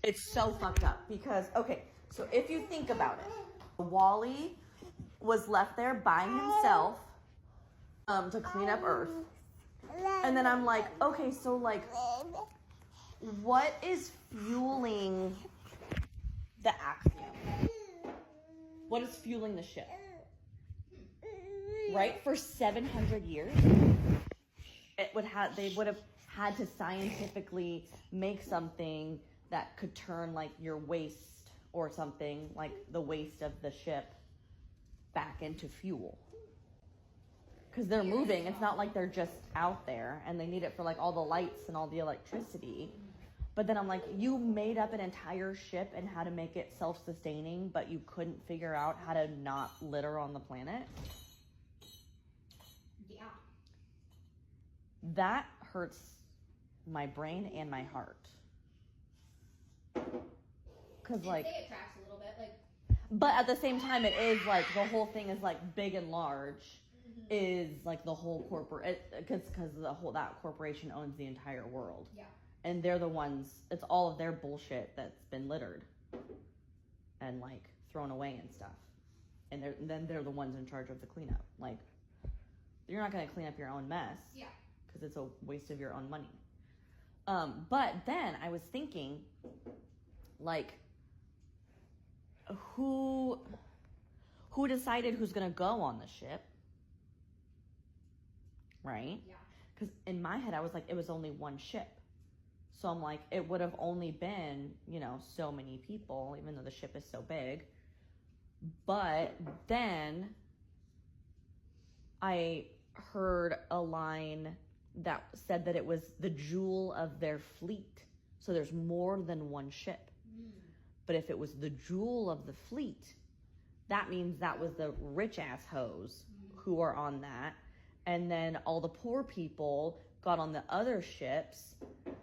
It's so fucked up because, okay, so if you think about it, Wally was left there by himself to clean up Earth. And then I'm like, okay, so like, what is fueling the Axiom? What is fueling the ship? Right? For 700 years, they would have had to scientifically make something that could turn like your waste or something like the waste of the ship back into fuel. Because they're moving. It's not like they're just out there and they need it for like all the lights and all the electricity. But then I'm like, you made up an entire ship and how to make it self-sustaining, but you couldn't figure out how to not litter on the planet? Yeah. That hurts my brain and my heart. Cause like, I'd say it tracks a little bit, like. But at the same time, it is like the whole thing is like big and large, is like the whole corporate, because that corporation owns the entire world. Yeah. And they're the ones. It's all of their bullshit that's been littered, and like thrown away and stuff. And then they're the ones in charge of the cleanup. Like, you're not gonna clean up your own mess. Yeah. Because it's a waste of your own money. But then I was thinking, like, who decided who's gonna go on the ship, right? Yeah. Because in my head I was like, it was only one ship, so I'm like, it would have only been, so many people, even though the ship is so big. But then I heard a line that said that it was the jewel of their fleet, so there's more than one ship. But if it was the jewel of the fleet, that means that was the rich ass hoes who are on that. And then all the poor people got on the other ships.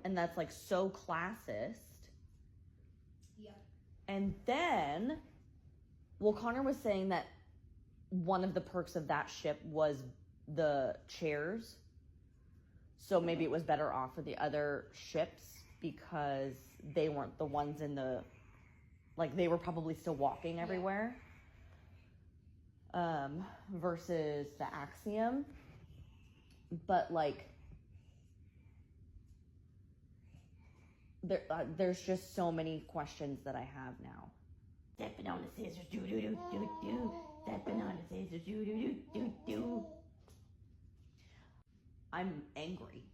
And that's like so classist. Yep. And then, well, Connor was saying that one of the perks of that ship was the chairs. So maybe it was better off for the other ships because they weren't the ones in the, like, they were probably still walking everywhere. Versus the Axiom. But like, there's just so many questions that I have now. Stepping on the scissors, do do do do do. Stepping on the scissors, do do do do do. I'm angry.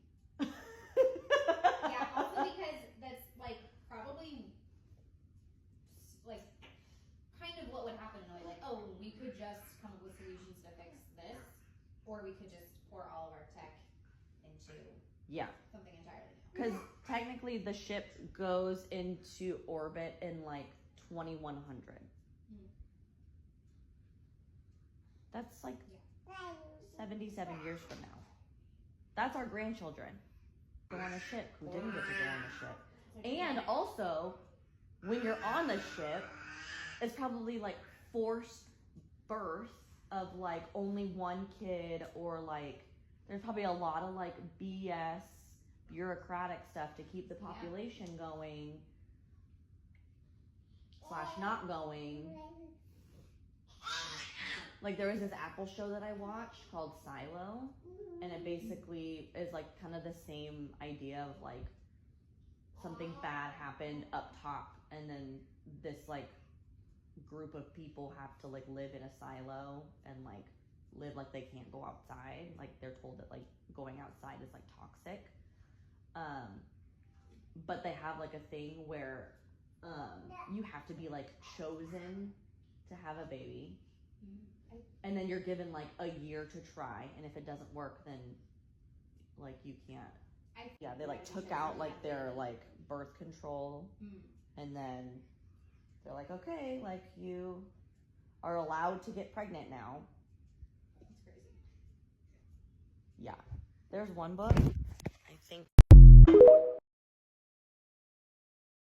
Yeah, also because that's like probably like kind of what would happen in a way, like, oh, we could just come up with solutions to fix this, or we could just pour all of our tech into something entirely new. Because technically the ship goes into orbit in like 2100. That's like 77 years from now. That's our grandchildren go on a ship who didn't get to go on the ship. And also, when you're on the ship, it's probably like forced birth of like only one kid, or like there's probably a lot of like BS bureaucratic stuff to keep the population going / not going. Like, there was this Apple show that I watched called Silo, and it basically is like kind of the same idea of like something bad happened up top, and then this like group of people have to like live in a silo and like live like they can't go outside. Like, they're told that like going outside is like toxic. But they have like a thing where you have to be like chosen to have a baby. And then you're given like a year to try, and if it doesn't work, then like you can't. Yeah, they like took out like their like birth control, and then they're like, okay, like you are allowed to get pregnant now. That's crazy. Yeah, there's one book, I think